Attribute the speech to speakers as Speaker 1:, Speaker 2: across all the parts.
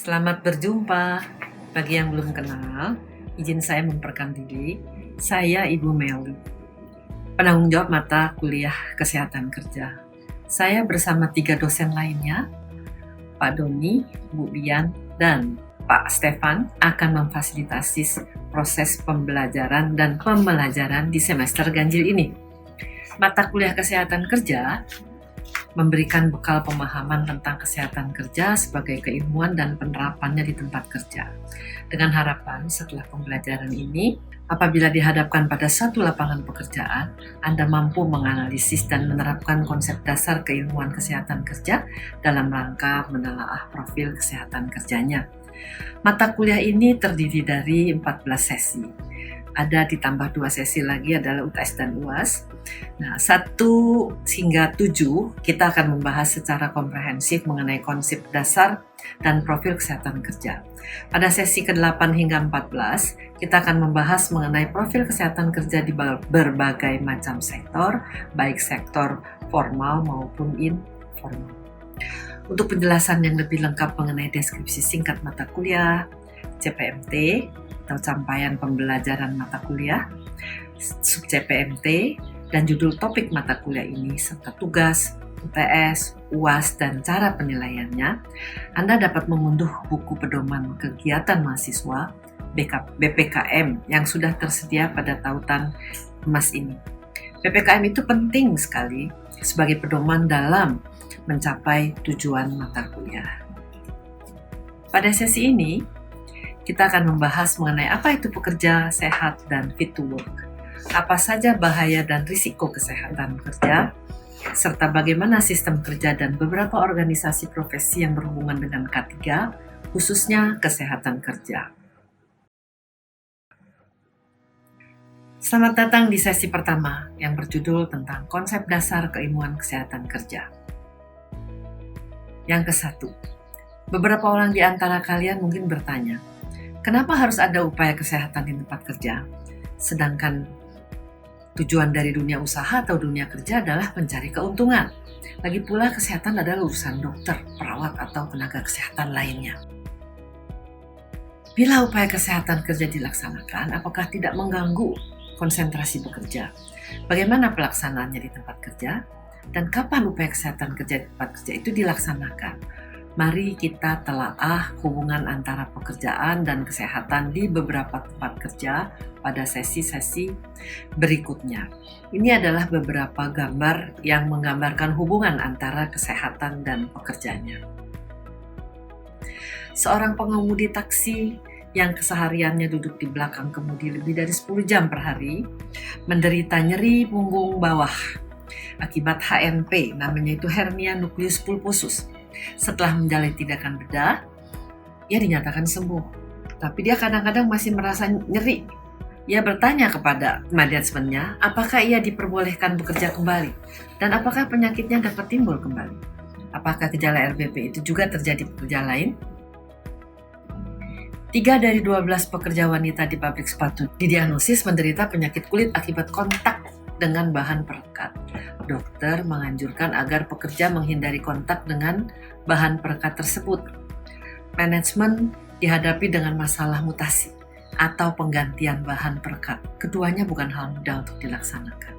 Speaker 1: Selamat berjumpa. Bagi yang belum kenal, izin saya memperkenalkan diri. Saya Ibu Meli, penanggung jawab mata kuliah Kesehatan Kerja. Saya bersama 3 dosen lainnya, Pak Doni, Bu Bian, dan Pak Stefan akan memfasilitasi proses pembelajaran dan pembelajaran di semester ganjil ini. Mata kuliah Kesehatan Kerja memberikan bekal pemahaman tentang kesehatan kerja sebagai keilmuan dan penerapannya di tempat kerja. Dengan harapan setelah pembelajaran ini, apabila dihadapkan pada satu lapangan pekerjaan, Anda mampu menganalisis dan menerapkan konsep dasar keilmuan kesehatan kerja dalam rangka menelaah profil kesehatan kerjanya. Mata kuliah ini terdiri dari 14 sesi. Ada ditambah 2 sesi lagi adalah UTS dan UAS. Nah, 1 hingga 7 kita akan membahas secara komprehensif mengenai konsep dasar dan profil kesehatan kerja. Pada sesi ke-8 hingga 14, kita akan membahas mengenai profil kesehatan kerja di berbagai macam sektor, baik sektor formal maupun informal. Untuk penjelasan yang lebih lengkap mengenai deskripsi singkat mata kuliah, CPMT, atau capaian pembelajaran mata kuliah, sub CPMT, dan judul topik mata kuliah ini serta tugas, UTS, UAS, dan cara penilaiannya, Anda dapat mengunduh buku pedoman kegiatan mahasiswa BPKM yang sudah tersedia pada tautan emas ini. BPKM itu penting sekali sebagai pedoman dalam mencapai tujuan mata kuliah. Pada sesi ini, kita akan membahas mengenai apa itu pekerja sehat dan fit to work, apa saja bahaya dan risiko kesehatan kerja, serta bagaimana sistem kerja dan beberapa organisasi profesi yang berhubungan dengan K3, khususnya kesehatan kerja. Selamat datang di sesi pertama yang berjudul tentang konsep dasar keilmuan kesehatan kerja. Yang ke-1, beberapa orang di antara kalian mungkin bertanya, kenapa harus ada upaya kesehatan di tempat kerja? Sedangkan tujuan dari dunia usaha atau dunia kerja adalah mencari keuntungan. Lagi pula kesehatan adalah urusan dokter, perawat, atau tenaga kesehatan lainnya. Bila upaya kesehatan kerja dilaksanakan, apakah tidak mengganggu konsentrasi bekerja? Bagaimana pelaksanaannya di tempat kerja? Dan kapan upaya kesehatan kerja di tempat kerja itu dilaksanakan? Mari kita telaah hubungan antara pekerjaan dan kesehatan di beberapa tempat kerja pada sesi-sesi berikutnya. Ini adalah beberapa gambar yang menggambarkan hubungan antara kesehatan dan pekerjaannya. Seorang pengemudi taksi yang kesehariannya duduk di belakang kemudi lebih dari 10 jam per hari, menderita nyeri punggung bawah akibat HNP, namanya itu hernia nukleus pulposus. Setelah menjalani tindakan bedah, ia dinyatakan sembuh. Tapi dia kadang-kadang masih merasa nyeri. Ia bertanya kepada manajemennya, apakah ia diperbolehkan bekerja kembali? Dan apakah penyakitnya dapat timbul kembali? Apakah gejala RBP itu juga terjadi pekerja lain? 3 dari 12 pekerja wanita di pabrik sepatu didiagnosis menderita penyakit kulit akibat kontak dengan bahan perekat. Dokter menganjurkan agar pekerja menghindari kontak dengan bahan perekat tersebut. Manajemen dihadapi dengan masalah mutasi atau penggantian bahan perekat. Keduanya bukan hal mudah untuk dilaksanakan.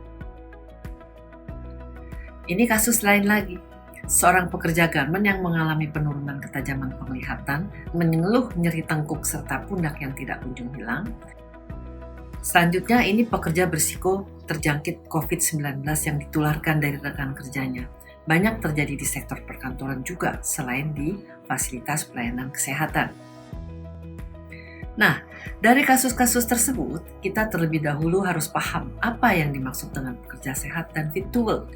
Speaker 1: Ini kasus lain lagi. Seorang pekerja garmen yang mengalami penurunan ketajaman penglihatan, mengeluh nyeri tengkuk serta pundak yang tidak kunjung hilang. Selanjutnya, ini pekerja berisiko terjangkit COVID-19 yang ditularkan dari rekan kerjanya. Banyak terjadi di sektor perkantoran juga, selain di fasilitas pelayanan kesehatan. Nah, dari kasus-kasus tersebut, kita terlebih dahulu harus paham apa yang dimaksud dengan pekerja sehat dan fit to work.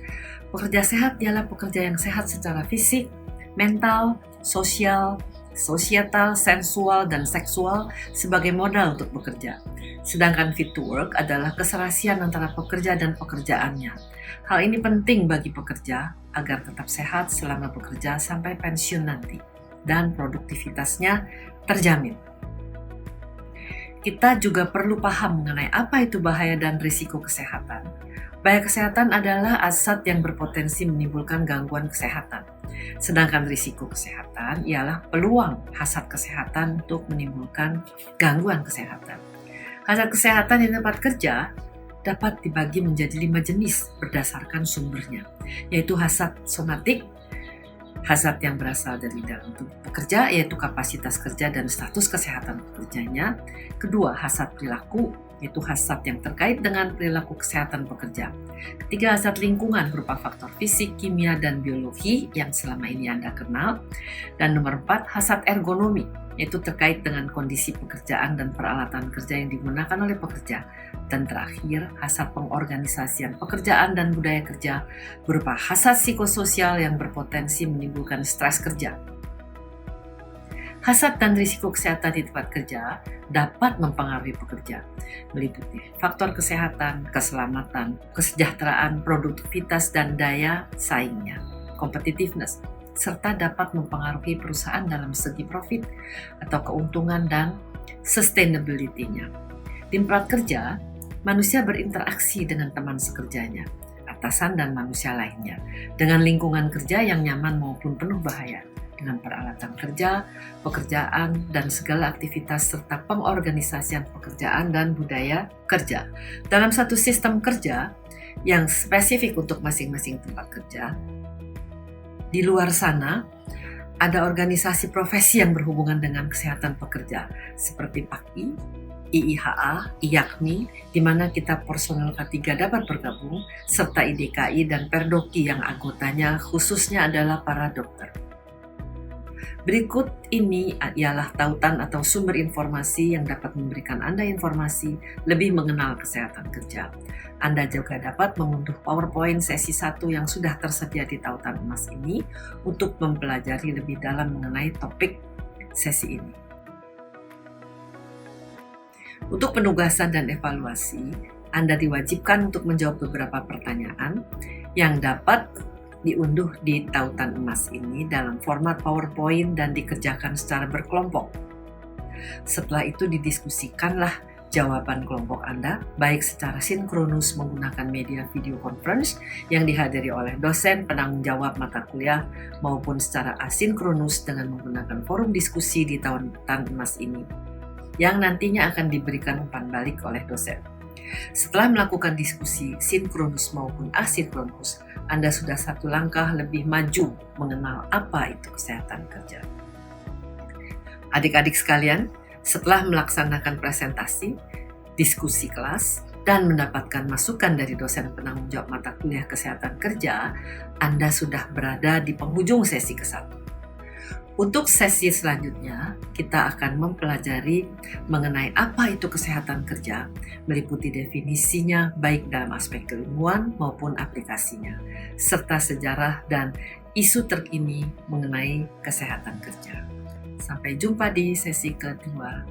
Speaker 1: Pekerja sehat ialah pekerja yang sehat secara fisik, mental, sosial, societal, sensual, dan seksual sebagai modal untuk bekerja. Sedangkan fit to work adalah keserasian antara pekerja dan pekerjaannya. Hal ini penting bagi pekerja agar tetap sehat selama bekerja sampai pensiun nanti dan produktivitasnya terjamin. Kita juga perlu paham mengenai apa itu bahaya dan risiko kesehatan. Bahaya kesehatan adalah asat yang berpotensi menimbulkan gangguan kesehatan. Sedangkan risiko kesehatan ialah peluang hasad kesehatan untuk menimbulkan gangguan kesehatan. Hasad kesehatan di tempat kerja dapat dibagi menjadi 5 jenis berdasarkan sumbernya, yaitu hasad somatik, hasad yang berasal dari dalam tubuh pekerja, yaitu kapasitas kerja dan status kesehatan pekerjanya. Kedua, hasad perilaku, yaitu hasad yang terkait dengan perilaku kesehatan pekerja. Ketiga, hasad lingkungan berupa faktor fisik, kimia, dan biologi yang selama ini Anda kenal. Dan nomor 4, hasad ergonomi, yaitu terkait dengan kondisi pekerjaan dan peralatan kerja yang digunakan oleh pekerja. Dan terakhir, hasad pengorganisasian pekerjaan dan budaya kerja berupa hasad psikososial yang berpotensi menimbulkan stres kerja. Hasad dan risiko kesehatan di tempat kerja dapat mempengaruhi pekerja, meliputi faktor kesehatan, keselamatan, kesejahteraan, produktivitas, dan daya saingnya, competitiveness, serta dapat mempengaruhi perusahaan dalam segi profit atau keuntungan dan sustainability-nya. Di tempat kerja, manusia berinteraksi dengan teman sekerjanya, atasan dan manusia lainnya, dengan lingkungan kerja yang nyaman maupun penuh bahaya, dengan peralatan kerja, pekerjaan, dan segala aktivitas serta pengorganisasian pekerjaan dan budaya kerja. Dalam satu sistem kerja yang spesifik untuk masing-masing tempat kerja, di luar sana ada organisasi profesi yang berhubungan dengan kesehatan pekerja, seperti PAKI, IIHA, IAKMI, di mana kita personel K3 dapat bergabung, serta IDKI dan Perdoki yang anggotanya khususnya adalah para dokter. Berikut ini ialah tautan atau sumber informasi yang dapat memberikan Anda informasi lebih mengenal kesehatan kerja. Anda juga dapat mengunduh PowerPoint sesi 1 yang sudah tersedia di tautan emas ini untuk mempelajari lebih dalam mengenai topik sesi ini. Untuk penugasan dan evaluasi, Anda diwajibkan untuk menjawab beberapa pertanyaan yang dapat diunduh di tautan emas ini dalam format PowerPoint dan dikerjakan secara berkelompok. Setelah itu didiskusikanlah jawaban kelompok Anda, baik secara sinkronus menggunakan media video conference yang dihadiri oleh dosen penanggung jawab mata kuliah maupun secara asinkronus dengan menggunakan forum diskusi di tautan emas ini, yang nantinya akan diberikan umpan balik oleh dosen. Setelah melakukan diskusi sinkronus maupun asinkronus, Anda sudah satu langkah lebih maju mengenal apa itu kesehatan kerja. Adik-adik sekalian, setelah melaksanakan presentasi, diskusi kelas, dan mendapatkan masukan dari dosen penanggung jawab mata kuliah kesehatan kerja, Anda sudah berada di penghujung sesi ke-1. Untuk sesi selanjutnya, kita akan mempelajari mengenai apa itu kesehatan kerja, meliputi definisinya baik dalam aspek keilmuan maupun aplikasinya, serta sejarah dan isu terkini mengenai kesehatan kerja. Sampai jumpa di sesi kedua.